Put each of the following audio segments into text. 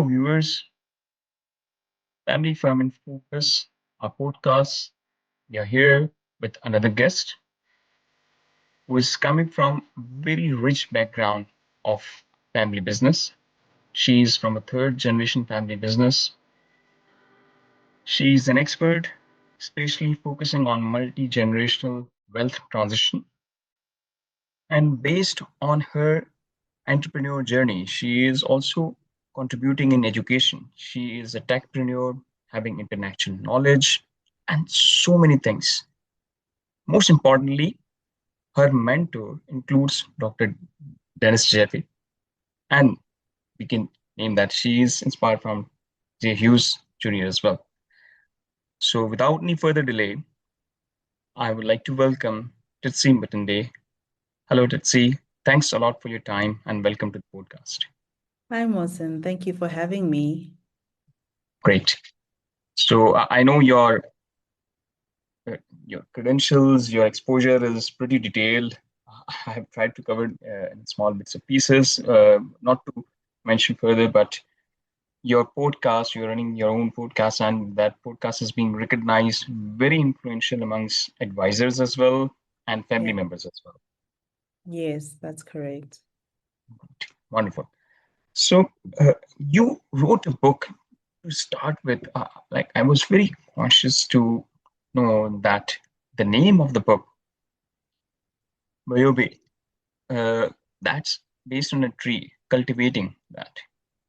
viewers. Family Firm in Focus, our podcast. We are here with another guest who is coming from very rich background of family business. She is from a third generation family business. She is an expert, especially focusing on multi-generational wealth transition. And based on her entrepreneur journey, she is also contributing in education. She is a techpreneur, having international knowledge, and so many things. Most importantly, her mentor includes Dr. Dennis Jeffy, and we can name that she is inspired from J. Hughes Jr. as well. So, without any further delay, I would like to welcome Tsitsi Mutendi. Hello, Tsitsi. Thanks a lot for your time and welcome to the podcast. Hi, Mohsen. Thank you for having me. Great. So, I know uh, your credentials, your exposure is pretty detailed. I have tried to cover in small bits of pieces, not to mention further, but your podcast, you're running your own podcast, and that podcast is being recognized very influential amongst advisors as well and family Yeah. members as well. Yes, that's correct. Wonderful. So, you wrote a book to start with. Like, I was very conscious to know that the name of the book, Baobab, uh, that's based on a tree, cultivating that.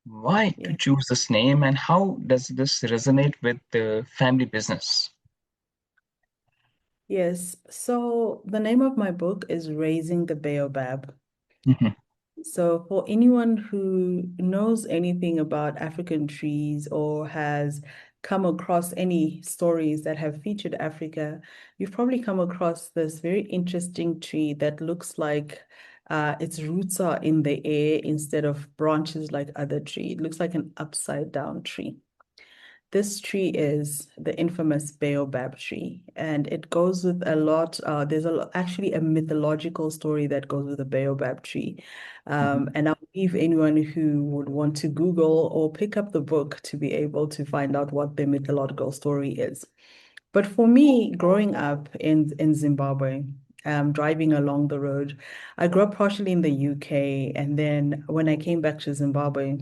Why to Yeah. choose this name, and how does this resonate with the family business? Yes. So the name of my book is Raising the Baobab. Mhm, So for anyone who knows anything about African trees or has come across any stories that have featured Africa, you've probably come across this very interesting tree that looks like its roots are in the air instead of branches like other tree. It looks like an upside down tree. This tree is the infamous Baobab tree, and it goes with a lot. Actually a mythological story that goes with the Baobab tree. mhm, And I'll leave anyone who would want to Google or pick up the book to be able to find out what the mythological story is. But for me, growing up in Zimbabwe, driving along the road, I grew up partially in the UK, and then when I came back to Zimbabwe,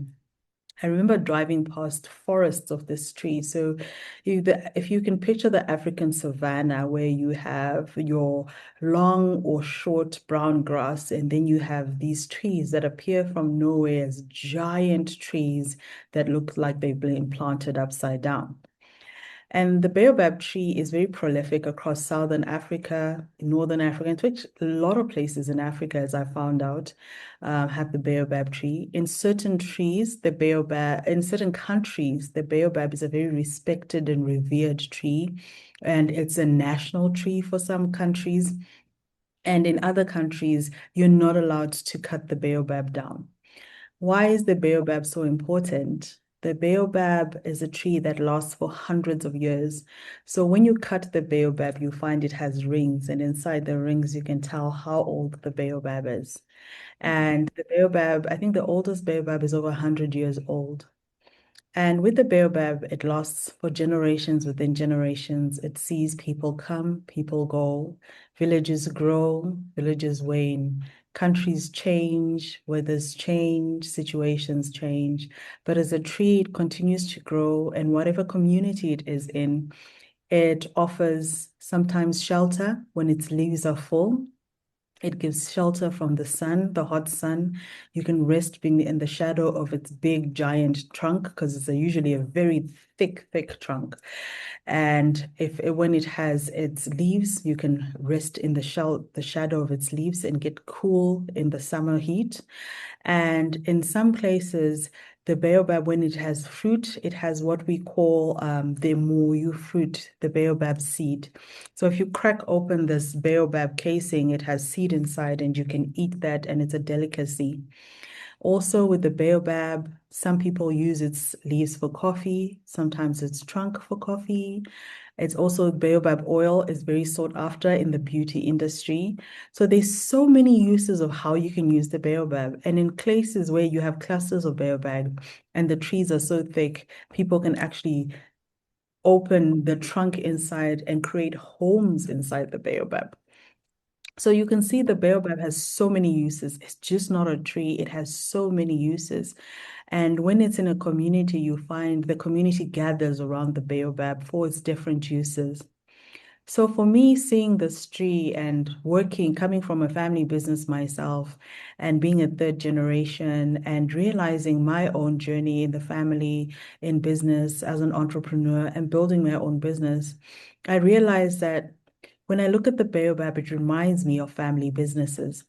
I remember driving past forests of this tree. So if you can picture the African savanna where you have your long or short brown grass, and then you have these trees that appear from nowhere as giant trees that look like they've been planted upside down. And the baobab tree is very prolific across Southern Africa, Northern Africa, in fact, a lot of places in Africa, as I found out, have the baobab tree. In certain trees, in certain countries, the baobab is a very respected and revered tree, and it's a national tree for some countries. And in other countries, you're not allowed to cut the baobab down. Why is the baobab so important? The baobab is a tree that lasts for hundreds of years. So when you cut the baobab, you find it has rings, and inside the rings, you can tell how old the baobab is. And the baobab, I think the oldest baobab is over 100 years old. And with the baobab, it lasts for generations within generations. It sees people come, people go, villages grow, villages wane, countries change, weathers change, situations change. But as a tree, it continues to grow, and whatever community it is in, it offers sometimes shelter when its leaves are full. It gives shelter from the sun, the hot sun. You can rest being in the shadow of its big, giant trunk because usually a very thick, thick trunk. And when it has its leaves, you can rest in the shadow of its leaves and get cool in the summer heat. And in some places, the baobab, when it has fruit, it has what we call the moyu fruit, the baobab seed. So if you crack open this baobab casing, it has seed inside and you can eat that and it's a delicacy. Also, with the baobab, some people use its leaves for coffee, sometimes its trunk for coffee. It's also baobab oil is very sought after in the beauty industry. So there's so many uses of how you can use the baobab. And in places where you have clusters of baobab and the trees are so thick, people can actually open the trunk inside and create homes inside the baobab. So you can see the baobab has so many uses. It's just not a tree. It has so many uses. And when it's in a community, you find the community gathers around the baobab for its different uses. So for me, seeing this tree and working, coming from a family business myself and being a third generation and realizing my own journey in the family, in business as an entrepreneur and building my own business, I realized that when I look at the baobab, it reminds me of family businesses.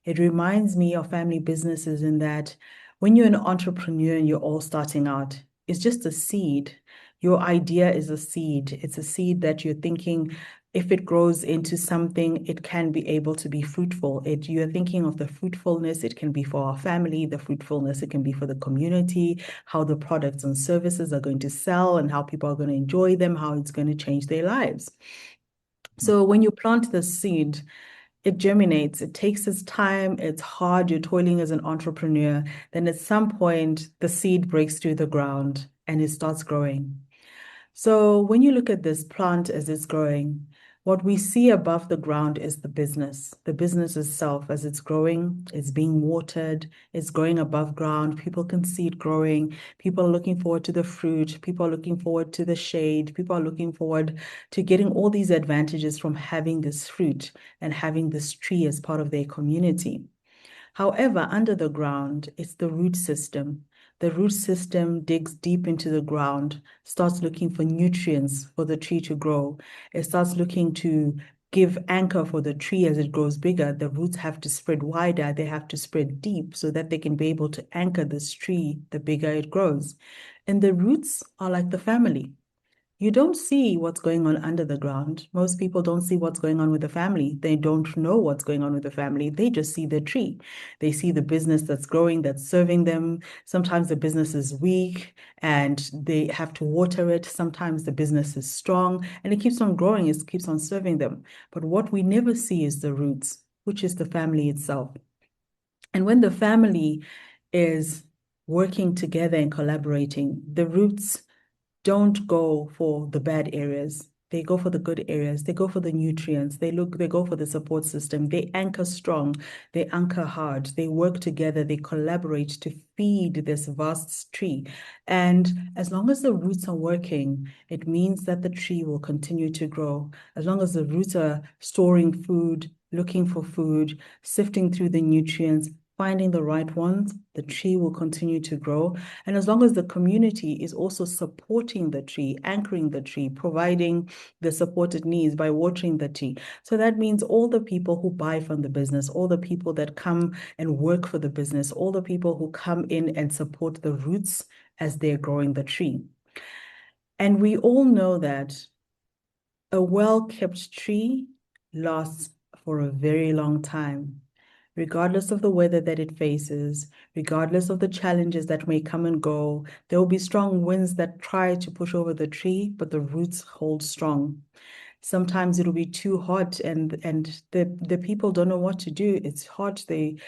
It reminds me of family businesses in that when you're an entrepreneur and you're all starting out, it's just a seed. Your idea is a seed. It's a seed that you're thinking if it grows into something, it can be able to be fruitful. You're thinking of the fruitfulness, it can be for our family, the fruitfulness, it can be for the community, how the products and services are going to sell and how people are going to enjoy them, how it's going to change their lives. So when you plant the seed, it germinates, it takes its time, it's hard, you're toiling as an entrepreneur. Then at some point, the seed breaks through the ground and it starts growing. So when you look at this plant as it's growing, what we see above the ground is the business itself as it's growing, it's being watered, it's growing above ground. People can see it growing. People are looking forward to the fruit. People are looking forward to the shade. People are looking forward to getting all these advantages from having this fruit and having this tree as part of their community. However, under the ground, it's the root system. The root system digs deep into the ground, starts looking for nutrients for the tree to grow. It starts looking to give anchor for the tree as it grows bigger. The roots have to spread wider, they have to spread deep so that they can be able to anchor this tree the bigger it grows. And the roots are like the family. You don't see what's going on under the ground. Most people don't see what's going on with the family. They don't know what's going on with the family. They just see the tree. They see the business that's growing, that's serving them. Sometimes the business is weak and they have to water it. Sometimes the business is strong and it keeps on growing, it keeps on serving them. But what we never see is the roots, which is the family itself. And when the family is working together and collaborating, the roots don't go for the bad areas. They go for the good areas. They go for the nutrients. They go for the support system. They anchor strong. They anchor hard. They work together. They collaborate to feed this vast tree. And as long as the roots are working, it means that the tree will continue to grow. As long as the roots are storing food, looking for food, sifting through the nutrients, finding the right ones, the tree will continue to grow. And as long as the community is also supporting the tree, anchoring the tree, providing the support it needs by watering the tree. So that means all the people who buy from the business, all the people that come and work for the business, all the people who come in and support the roots as they're growing the tree. And we all know that a well-kept tree lasts for a very long time, regardless of the weather that it faces, regardless of the challenges that may come and go. There will be strong winds that try to push over the tree, but the roots hold strong. Sometimes it'll be too hot and the people don't know what to do. It's hot. They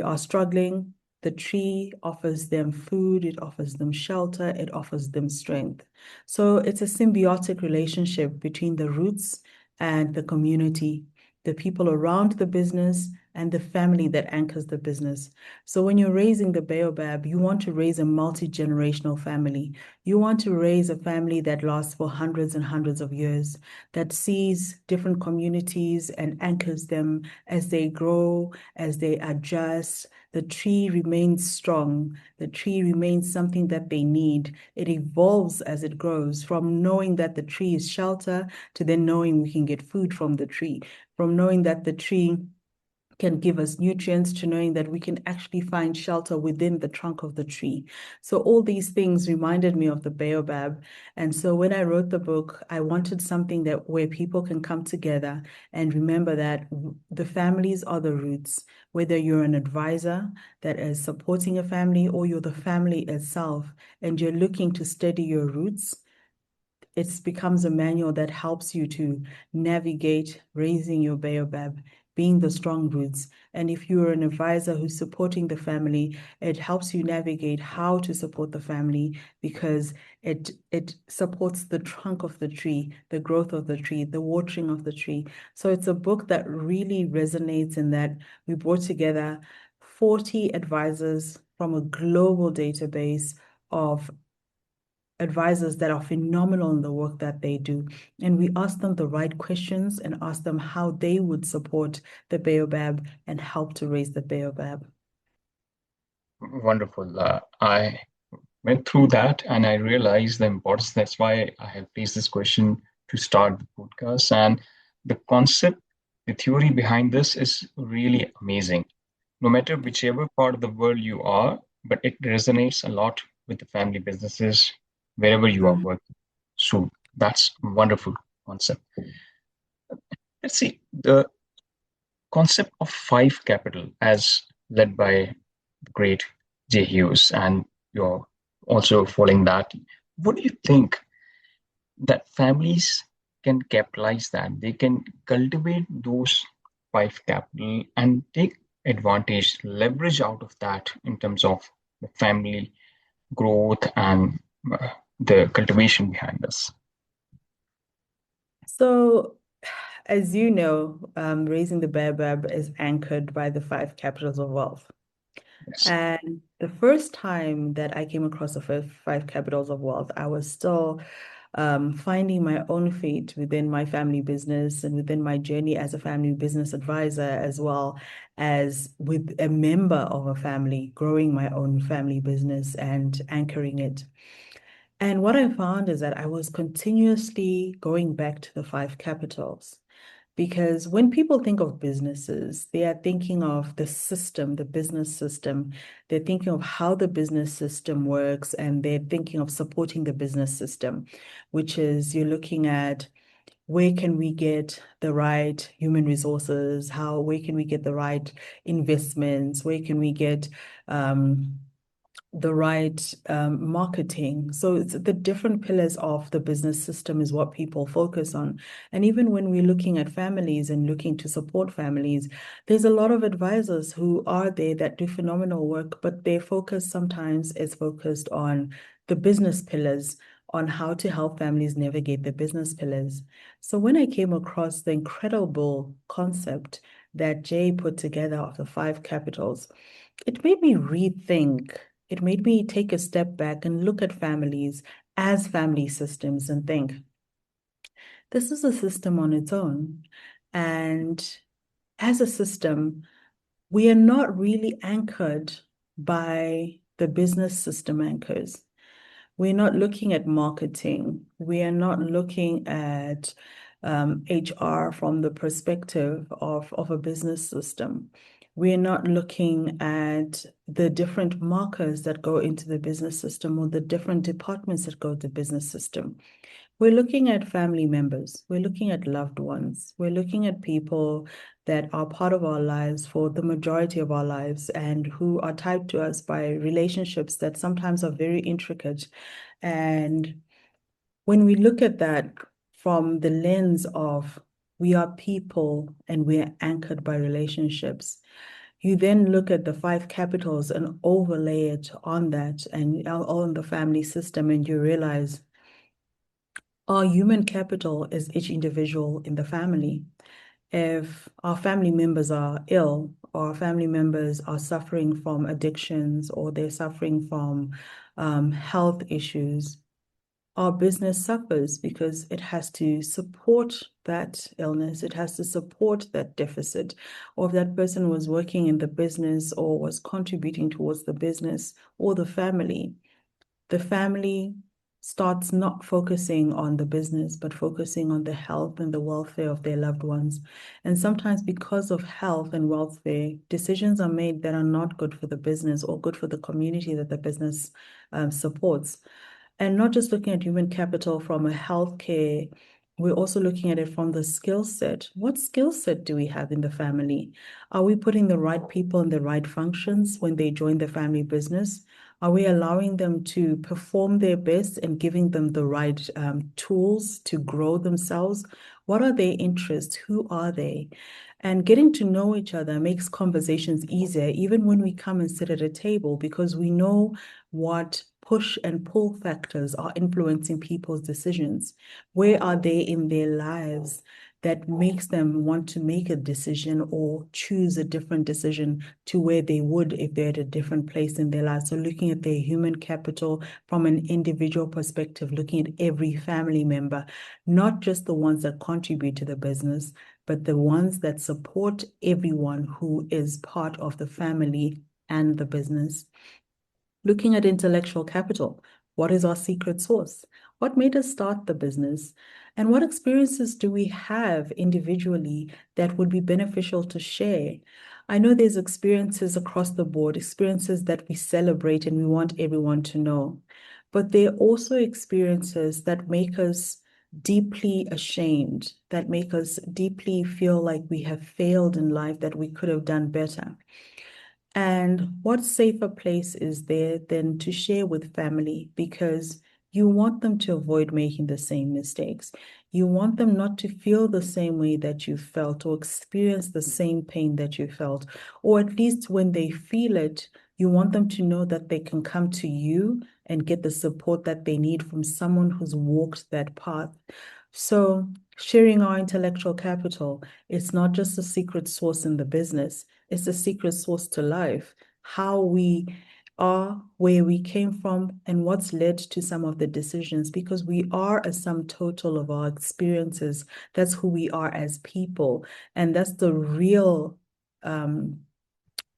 are struggling. The tree offers them food, it offers them shelter, it offers them strength. So it's a symbiotic relationship between the roots and the community, the people around the business, and the family that anchors the business. So when you're raising the baobab, you want to raise a multi-generational family. You want to raise a family that lasts for hundreds and hundreds of years, that sees different communities and anchors them as they grow, as they adjust. The tree remains strong. The tree remains something that they need. It evolves as it grows from knowing that the tree is shelter to then knowing we can get food from the tree, from knowing that the tree can give us nutrients, to knowing that we can actually find shelter within the trunk of the tree. So all these things reminded me of the baobab. And so when I wrote the book, I wanted something that where people can come together and remember that the families are the roots, whether you're an advisor that is supporting a family or you're the family itself and you're looking to steady your roots. It becomes a manual that helps you to navigate raising your baobab, being the strong roots. And if you're an advisor who's supporting the family, it helps you navigate how to support the family because it supports the trunk of the tree, the growth of the tree, the watering of the tree. So it's a book that really resonates in that we brought together 40 advisors from a global database of advisors that are phenomenal in the work that they do. And we ask them the right questions and ask them how they would support the baobab and help to raise the baobab. Wonderful. I went through that and I realized the importance. That's why I have placed this question to start the podcast. And the concept, the theory behind this is really amazing. No matter whichever part of the world you are, but it resonates a lot with the family businesses wherever you are Mm. working. So that's a wonderful concept. Let's see the concept of five capital as led by the great J. Hughes, and you're also following that. What do you think that families can capitalize that? They can cultivate those five capital and take advantage, leverage out of that in terms of the family growth and the cultivation behind this. So, as you know, raising the baobab is anchored by the five capitals of wealth. Yes. And the first time that I came across the five capitals of wealth, I was still finding my own feet within my family business and within my journey as a family business advisor, as well as with a member of a family, growing my own family business and anchoring it. And what I found is that I was continuously going back to the five capitals. Because when people think of businesses, they are thinking of the system, the business system. They're thinking of how the business system works, and they're thinking of supporting the business system, which is you're looking at where can we get the right human resources, where can we get the right investments, where can we get the right marketing. So it's the different pillars of the business system is what people focus on. And even when we're looking at families and looking to support families, there's a lot of advisors who are there that do phenomenal work, but their focus sometimes is focused on the business pillars, on how to help families navigate the business pillars. So when I came across the incredible concept that Jay put together of the five capitals, it made me rethink. It made me take a step back and look at families as family systems and think, this is a system on its own. And as a system, we are not really anchored by the business system anchors. We're not looking at marketing. We are not looking at HR from the perspective of a business system. We're not looking at the different markers that go into the business system or the different departments that go to the business system. We're looking at family members. We're looking at loved ones. We're looking at people that are part of our lives for the majority of our lives and who are tied to us by relationships that sometimes are very intricate. And when we look at that from the lens of we are people and we are anchored by relationships, you then look at the five capitals and overlay it on that and on the family system, and you realize our human capital is each individual in the family. If our family members are ill, or our family members are suffering from addictions, or they're suffering from health issues, our business suffers because it has to support that illness, it has to support that deficit. Or if that person was working in the business or was contributing towards the business or the family starts not focusing on the business, but focusing on the health and the welfare of their loved ones. And sometimes, because of health and welfare, decisions are made that are not good for the business or good for the community that the business supports. And not just looking at human capital from a healthcare, we're also looking at it from the skill set. What skill set do we have in the family? Are we putting the right people in the right functions when they join the family business? Are we allowing them to perform their best and giving them the right tools to grow themselves? What are their interests? Who are they? And getting to know each other makes conversations easier, even when we come and sit at a table, because we know what push and pull factors are influencing people's decisions. Where are they in their lives that makes them want to make a decision or choose a different decision to where they would if they're at a different place in their lives? So looking at their human capital from an individual perspective, looking at every family member, not just the ones that contribute to the business, but the ones that support everyone who is part of the family and the business. Looking at intellectual capital, what is our secret sauce? What made us start the business? And what experiences do we have individually that would be beneficial to share? I know there's experiences across the board, experiences that we celebrate and we want everyone to know. But there are also experiences that make us deeply ashamed, that make us deeply feel like we have failed in life, that we could have done better. And what safer place is there than to share with family, because you want them to avoid making the same mistakes. You want them not to feel the same way that you felt or experience the same pain that you felt. Or at least when they feel it, you want them to know that they can come to you and get the support that they need from someone who's walked that path. So sharing our intellectual capital, it's not just a secret sauce in the business, it's a secret sauce to life. How we are, where we came from, and what's led to some of the decisions, because we are a sum total of our experiences. That's who we are as people. And um,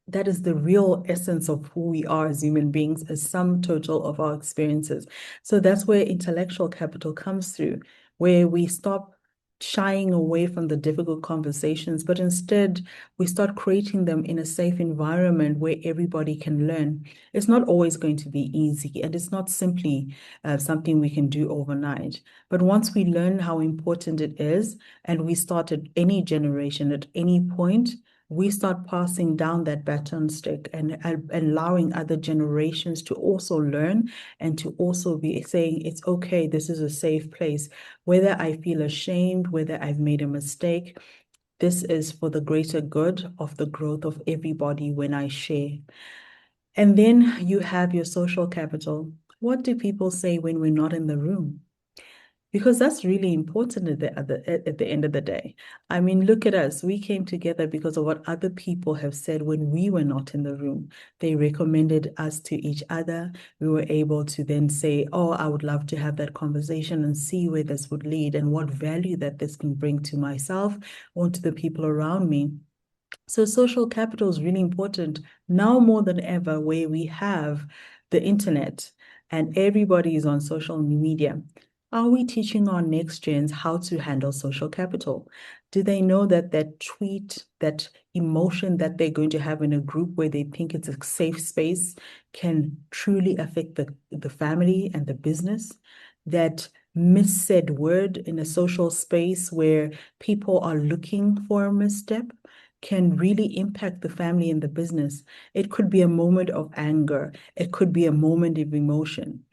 that is the real essence of who we are as human beings, a sum total of our experiences. So that's where intellectual capital comes through, where we stop shying away from the difficult conversations, but instead we start creating them in a safe environment where everybody can learn. It's not always going to be easy, and it's not simply something we can do overnight. But once we learn how important it is, and we start at any generation, at any point, we start passing down that baton stick and allowing other generations to also learn and to also be saying, it's okay, this is a safe place. Whether I feel ashamed, whether I've made a mistake, this is for the greater good of the growth of everybody when I share. And then you have your social capital. What do people say when we're not in the room? Because that's really important at the end of the day. I mean, look at us. We came together because of what other people have said when we were not in the room. They recommended us to each other. We were able to then say, oh, I would love to have that conversation and see where this would lead and what value that this can bring to myself or to the people around me. So social capital is really important now more than ever, where we have the internet and everybody is on social media. Are we teaching our next gens how to handle social capital? Do they know that that tweet, that emotion that they're going to have in a group where they think it's a safe space can truly affect the family and the business? That missaid word in a social space where people are looking for a misstep can really impact the family and the business. It could be a moment of anger. It could be a moment of emotion.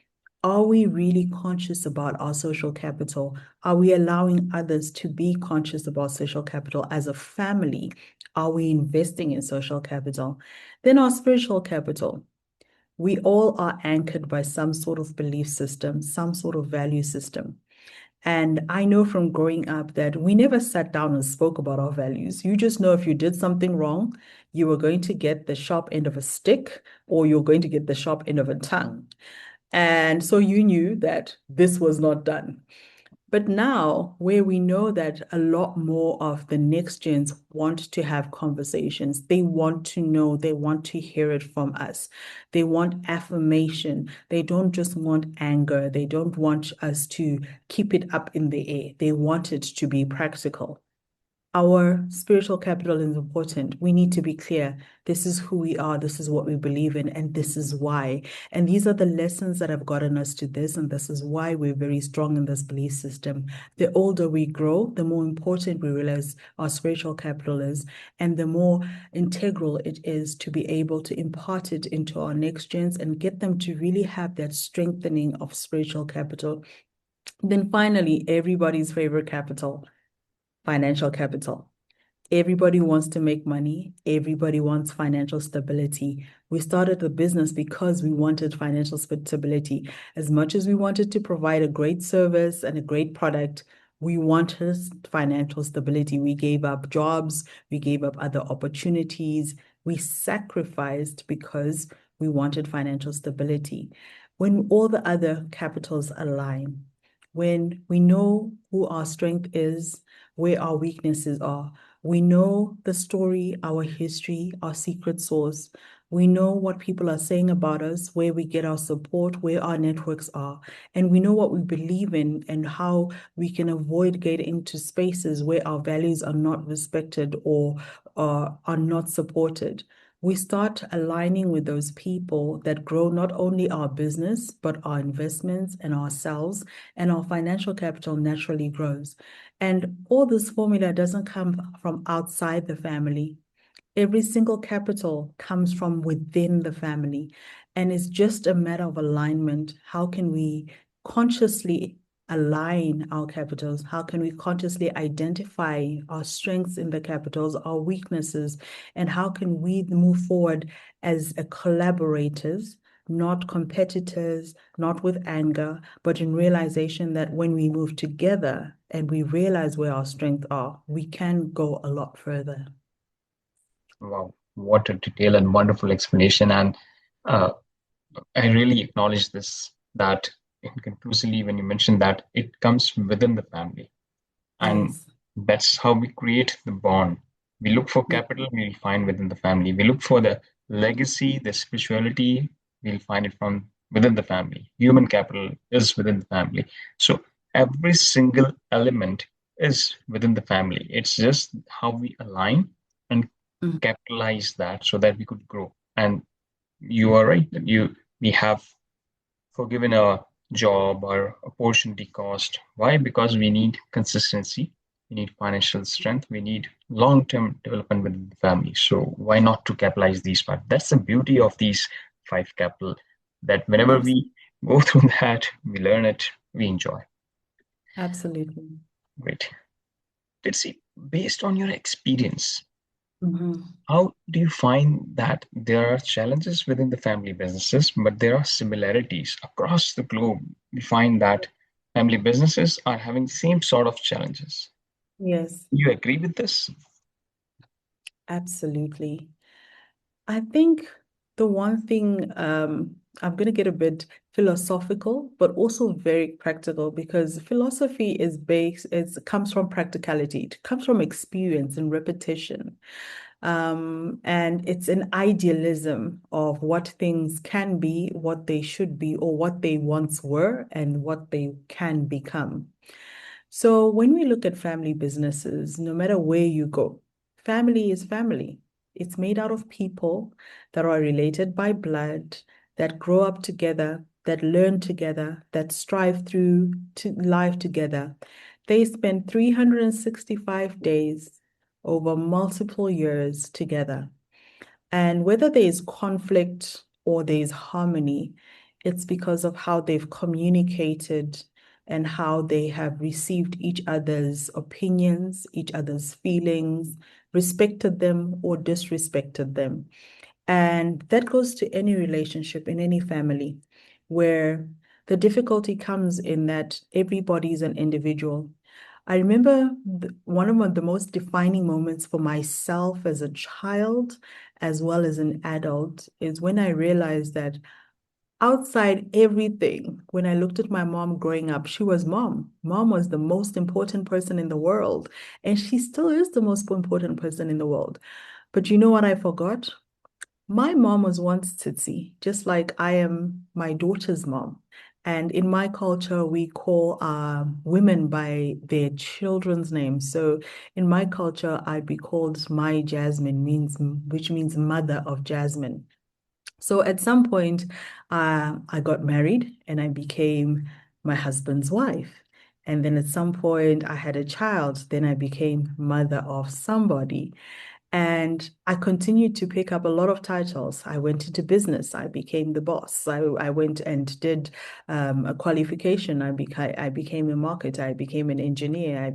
Are we really conscious about our social capital? Are we allowing others to be conscious about social capital as a family? Are we investing in social capital? Then our spiritual capital. We all are anchored by some sort of belief system, some sort of value system. And I know from growing up that we never sat down and spoke about our values. You just know if you did something wrong, you were going to get the sharp end of a stick or you're going to get the sharp end of a tongue. And so you knew that this was not done. But now, where we know that a lot more of the next gens want to have conversations, they want to know, they want to hear it from us. They want affirmation. They don't just want anger. They don't want us to keep it up in the air. They want it to be practical. Our spiritual capital is important. We need to be clear. This is who we are. This is what we believe in, and this is why. And these are the lessons that have gotten us to this, and this is why we're very strong in this belief system. The older we grow, the more important we realize our spiritual capital is, and the more integral it is to be able to impart it into our next gens and get them to really have that strengthening of spiritual capital. Then finally, everybody's favorite capital, financial capital. Everybody wants to make money. Everybody wants financial stability. We started the business because we wanted financial stability. As much as we wanted to provide a great service and a great product, we wanted financial stability. We gave up jobs, we gave up other opportunities. We sacrificed because we wanted financial stability. When all the other capitals align, when we know who our strength is, where our weaknesses are, we know the story, our history, our secret source. We know what people are saying about us, where we get our support, where our networks are. And we know what we believe in and how we can avoid getting into spaces where our values are not respected or are not supported. We start aligning with those people that grow not only our business, but our investments and ourselves, and our financial capital naturally grows. And all this formula doesn't come from outside the family. Every single capital comes from within the family. And it's just a matter of alignment. How can we consciously align our capitals? How can we consciously identify our strengths in the capitals, our weaknesses, and how can we move forward as a collaborators, not competitors, not with anger, but in realization that when we move together and we realize where our strengths are, we can go a lot further. Wow, what a detailed and wonderful explanation. And uh, I really acknowledge this that conclusively when you mentioned that it comes within the family. And Yes. that's how we create the bond. We look for capital, we'll find within the family. We look for the legacy, the spirituality, we'll find it from within the family. Human capital is within the family. So every single element is within the family. It's just how we align and Mhm. capitalize that so that we could grow. And you are right. We have forgiven a job or opportunity cost. Why? Because we need consistency, we need financial strength, we need long-term development within the family. So why not to capitalize these parts? That's the beauty of these five capital. That whenever Abs- we go through that, we learn it, we enjoy. Absolutely. Great. Let's see. Based on your experience, Mhm. how do you find that there are challenges within the family businesses, but there are similarities across the globe? We find that family businesses are having same sort of challenges. Yes, You agree with this? absolutely. I think the one thing I'm going to get a bit philosophical, but also very practical because philosophy is based, it comes from practicality, it comes from experience and repetition. And it's an idealism of what things can be, what they should be, or what they once were, and what they can become. So when we look at family businesses, no matter where you go, family is family. It's made out of people that are related by blood, that grow up together, that learn together, that strive through to life together. They spend 365 days over multiple years together. And whether there is conflict or there is harmony, it's because of how they've communicated and how they have received each other's opinions, each other's feelings, respected them or disrespected them. And that goes to any relationship in any family where the difficulty comes in that everybody is an individual. I remember one of the most defining moments for myself as a child, as well as an adult, is when I realized that outside everything, when I looked at my mom growing up, she was mom. Mom was the most important person in the world, and she still is the most important person in the world. But you know what I forgot? My mom was once Tsitsi, just like I am my daughter's mom. And in my culture, we call women by their children's names. So in my culture, I'd be called my Jasmine, which means mother of Jasmine. So at some point, I got married and I became my husband's wife. And then at some point, I had a child. Then I became mother of somebody. And I continued to pick up a lot of titles. I went into business. I became the boss. I went and did a qualification. I became a marketer. I became an engineer.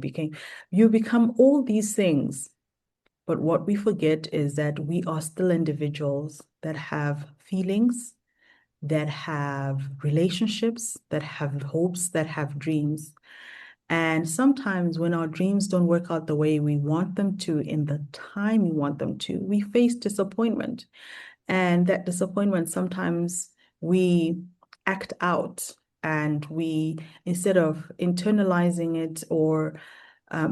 You become all these things. But what we forget is that we are still individuals that have feelings, that have relationships, that have hopes, that have dreams. And sometimes when our dreams don't work out the way we want them to in the time we want them to, we face disappointment. And that disappointment, sometimes we act out and instead of internalizing it or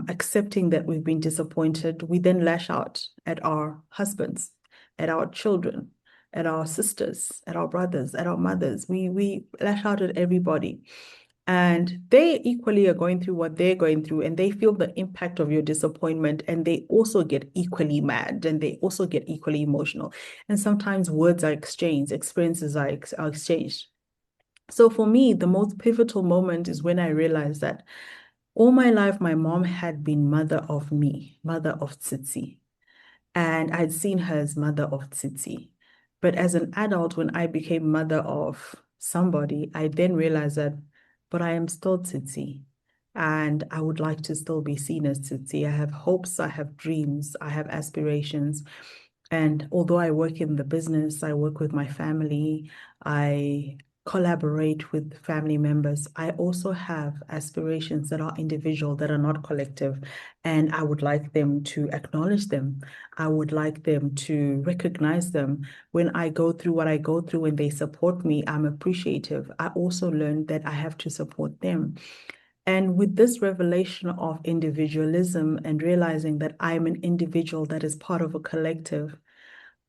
accepting that we've been disappointed, we then lash out at our husbands, at our children, at our sisters, at our brothers, at our mothers. We lash out at everybody. And they equally are going through what they're going through, and they feel the impact of your disappointment, and they also get equally mad, and they also get equally emotional. And sometimes words are exchanged, experiences are exchanged. So for me, the most pivotal moment is when I realized that all my life, my mom had been mother of me, mother of Tsitsi. And I'd seen her as mother of Tsitsi. But as an adult, when I became mother of somebody, I then realized that, but I am still Tsitsi. And I would like to still be seen as Tsitsi. I have hopes, I have dreams, I have aspirations. And although I work in the business, I work with my family, I collaborate with family members, I also have aspirations that are individual, that are not collective. And I would like them to acknowledge them. I would like them to recognize them. When I go through what I go through and they support me, I'm appreciative. I also learned that I have to support them. And with this revelation of individualism and realizing that I'm an individual that is part of a collective,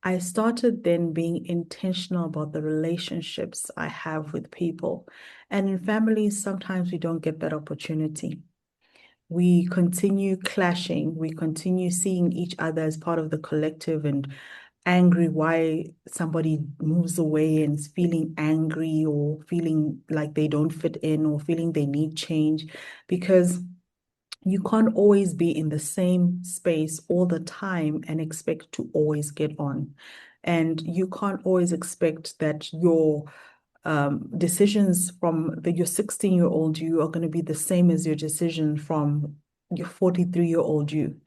I started then being intentional about the relationships I have with people. And in families, sometimes we don't get that opportunity. We continue clashing, we continue seeing each other as part of the collective and angry why somebody moves away and is feeling angry or feeling like they don't fit in or feeling they need change because you can't always be in the same space all the time and expect to always get on. And you can't always expect that your decisions from your 16-year-old you are going to be the same as your decision from your 43-year-old you.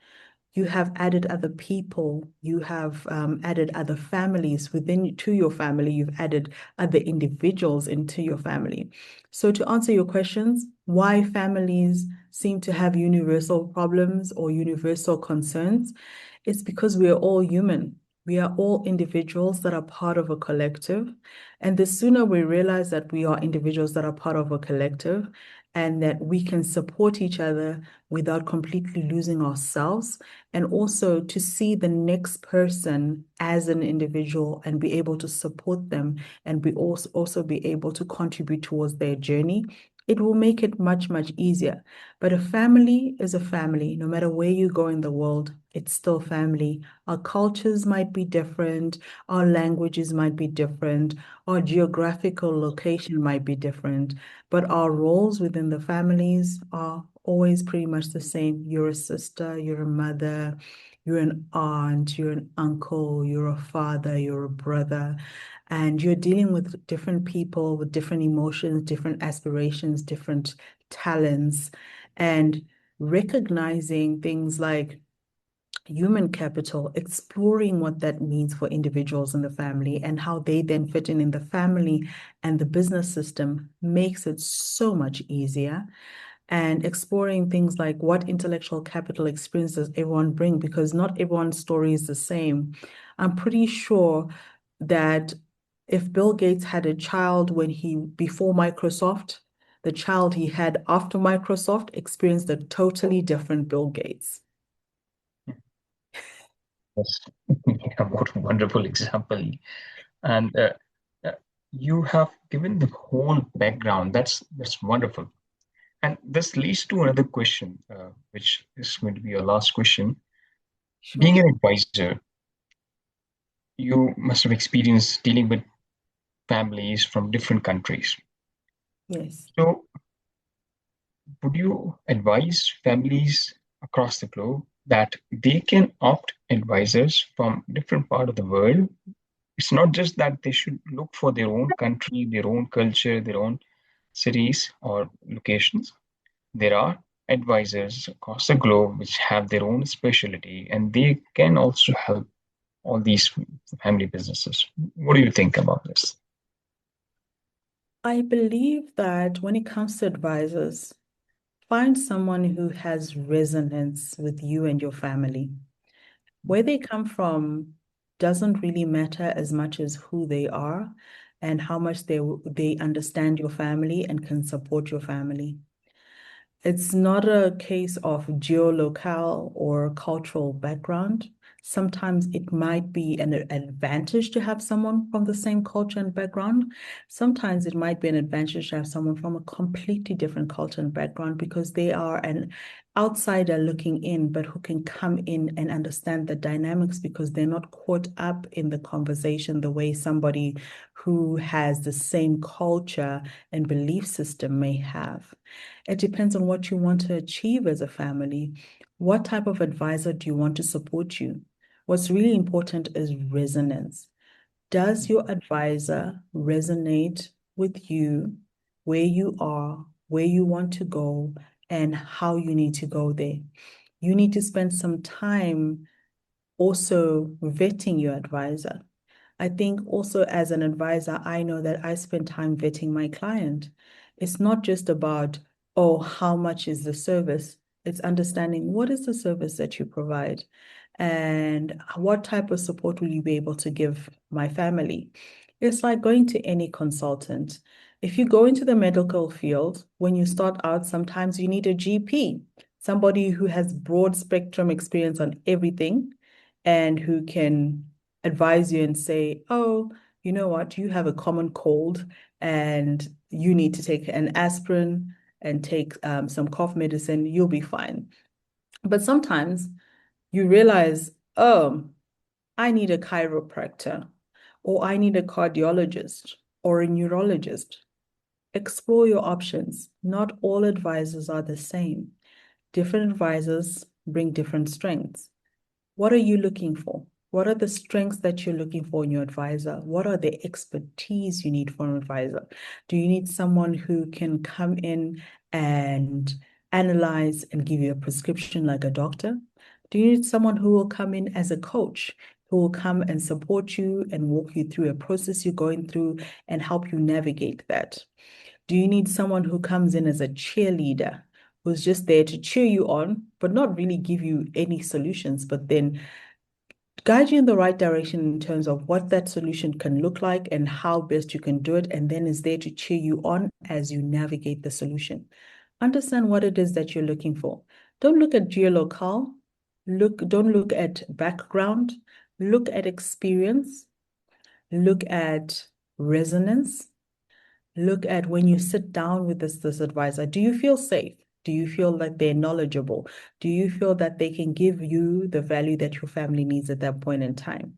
You have added other people, you have added other families within to your family, you've added other individuals into your family. So to answer your questions, why families seem to have universal problems or universal concerns, it's because we are all human. We are all individuals that are part of a collective. And the sooner we realize that we are individuals that are part of a collective and that we can support each other without completely losing ourselves, and also to see the next person as an individual and be able to support them and be also be able to contribute towards their journey, it will make it much, much easier. But a family is a family. No matter where you go in the world, it's still family. Our cultures might be different, our languages might be different, our geographical location might be different, but our roles within the families are always pretty much the same. You're a sister, you're a mother, you're an aunt, you're an uncle, you're a father, you're a brother, and you're dealing with different people with different emotions, different aspirations, different talents, and recognizing things like human capital, exploring what that means for individuals in the family and how they then fit in the family and the business system makes it so much easier. And exploring things like what intellectual capital experience does everyone bring, because not everyone's story is the same. I'm pretty sure that if Bill Gates had a child before Microsoft, the child he had after Microsoft experienced a totally different Bill Gates. Yes. Yeah, what a wonderful example. And uh, you have given the whole background. That's wonderful. And this leads to another question, which is going to be your last question. Sure. Being an advisor, you must have experienced dealing with families from different countries. Yes. So, would you advise families across the globe that they can opt advisors from different part of the world? It's not just that they should look for their own country, their own culture, their own cities or locations. There are advisors across the globe which have their own specialty and they can also help all these family businesses. What do you think about this? I believe that when it comes to advisors, find someone who has resonance with you and your family. Where they come from doesn't really matter as much as who they are and how much they understand your family and can support your family. It's not a case of geolocal or cultural background. Sometimes it might be an advantage to have someone from the same culture and background. Sometimes it might be an advantage to have someone from a completely different culture and background because they are an outsider looking in, but who can come in and understand the dynamics because they're not caught up in the conversation the way somebody who has the same culture and belief system may have. It depends on what you want to achieve as a family. What type of advisor do you want to support you? What's really important is resonance. Does your advisor resonate with you, where you are, where you want to go, and how you need to go there? You need to spend some time also vetting your advisor. I think also as an advisor, I know that I spend time vetting my client. It's not just about, oh, how much is the service? It's understanding what is the service that you provide and what type of support will you be able to give my family? It's like going to any consultant. If you go into the medical field, when you start out, sometimes you need a GP, somebody who has broad spectrum experience on everything and who can advise you and say, oh, you know what, you have a common cold and you need to take an aspirin and take some cough medicine, you'll be fine. But sometimes you realize, oh, I need a chiropractor, or I need a cardiologist or a neurologist. Explore your options. Not all advisors are the same. Different advisors bring different strengths. What are you looking for? What are the strengths that you're looking for in your advisor? What are the expertise you need from an advisor? Do you need someone who can come in and analyze and give you a prescription like a doctor? Do you need someone who will come in as a coach, who will come and support you and walk you through a process you're going through and help you navigate that? Do you need someone who comes in as a cheerleader, who's just there to cheer you on, but not really give you any solutions, but then guide you in the right direction in terms of what that solution can look like and how best you can do it, and then is there to cheer you on as you navigate the solution. Understand what it is that you're looking for. Don't look at geolocal, don't look at background, look at experience, look at resonance, look at when you sit down with this advisor, do you feel safe? Do you feel like they're knowledgeable? Do you feel that they can give you the value that your family needs at that point in time?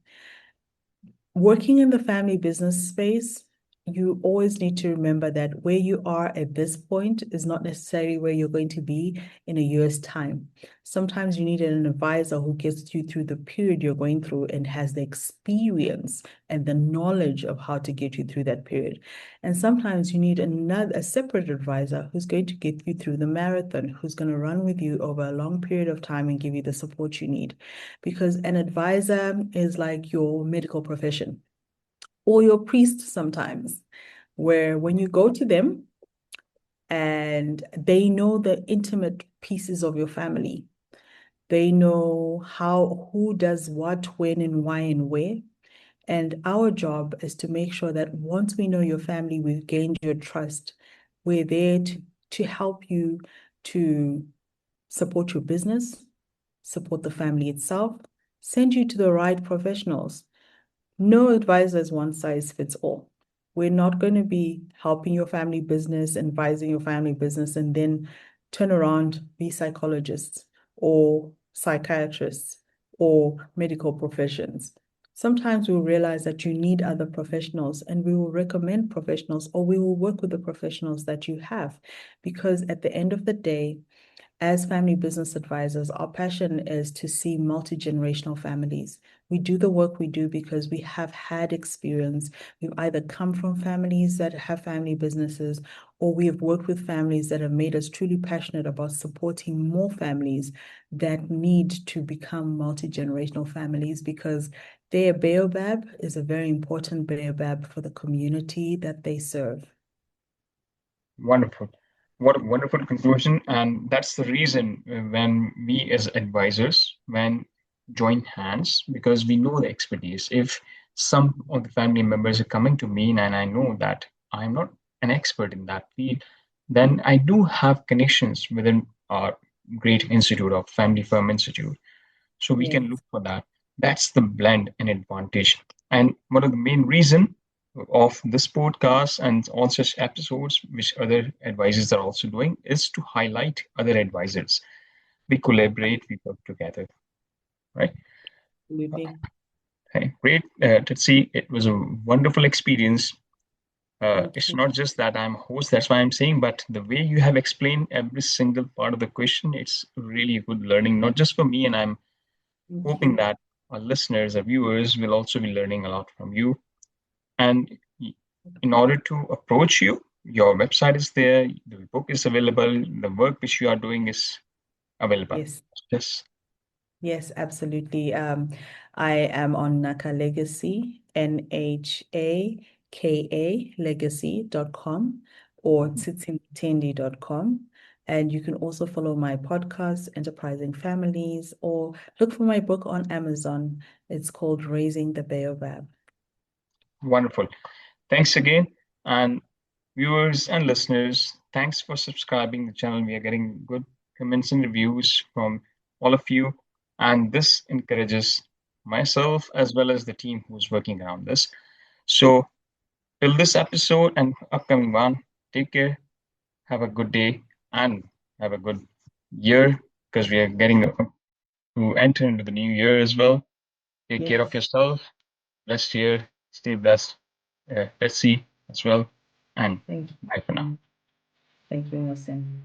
Working in the family business space, you always need to remember that where you are at this point is not necessarily where you're going to be in a year's time. Sometimes you need an advisor who gets you through the period you're going through and has the experience and the knowledge of how to get you through that period. And sometimes you need a separate advisor who's going to get you through the marathon, who's going to run with you over a long period of time and give you the support you need. Because an advisor is like your medical profession or your priest sometimes, where when you go to them and they know the intimate pieces of your family, they know how, who does what, when, and why, and where. And our job is to make sure that once we know your family, we've gained your trust, we're there to help you to support your business, support the family itself, send you to the right professionals. No advisor is one size fits all. We're not going to be helping your family business, advising your family business, and then turn around, be psychologists or psychiatrists or medical professions. Sometimes we'll realize that you need other professionals and we will recommend professionals or we will work with the professionals that you have. Because at the end of the day, as family business advisors, our passion is to see multi-generational families. We do the work we do because we have had experience. We've either come from families that have family businesses, or we have worked with families that have made us truly passionate about supporting more families that need to become multi-generational families because their Baobab is a very important Baobab for the community that they serve. Wonderful. What a wonderful conclusion. And that's the reason when we as advisors, when join hands, because we know the expertise. If some of the family members are coming to me and I know that I'm not an expert in that field, then I do have connections within our great institute of Family Firm Institute. So we can look Yes. for that. That's the blend and advantage. And one of the main reason of this podcast and all such episodes, which other advisors are also doing, is to highlight other advisors. We collaborate, we work together, right? Absolutely. Okay, great to see. It was a wonderful experience. Thank It's you. not just that I'm a host, that's why I'm saying, but the way you have explained every single part of the question, it's really good learning, not just for me, and I'm Thank hoping you. that our listeners, our viewers will also be learning a lot from you. And in order to approach you, your website is there, the book is available, the work which you are doing is available. Yes. Yes, Yes, absolutely. I am on Naka Legacy, NHAKA legacy.com or tsitsimutendi.com. And you can also follow my podcast, Enterprising Families, or look for my book on Amazon. It's called Raising the Baobab. wonderful. Thanks again. And viewers and listeners, thanks for subscribing the channel. We are getting good comments and reviews from all of you. And this encourages myself as well as the team who's working around this. So, till this episode and upcoming one, take care, have a good day, and have a good year because we are getting to enter into the new year as well. Take care of Yes. yourself. Blessed year. Stay blessed. Let's see as well. And Thank bye for now. you. Thank you, Mohsen.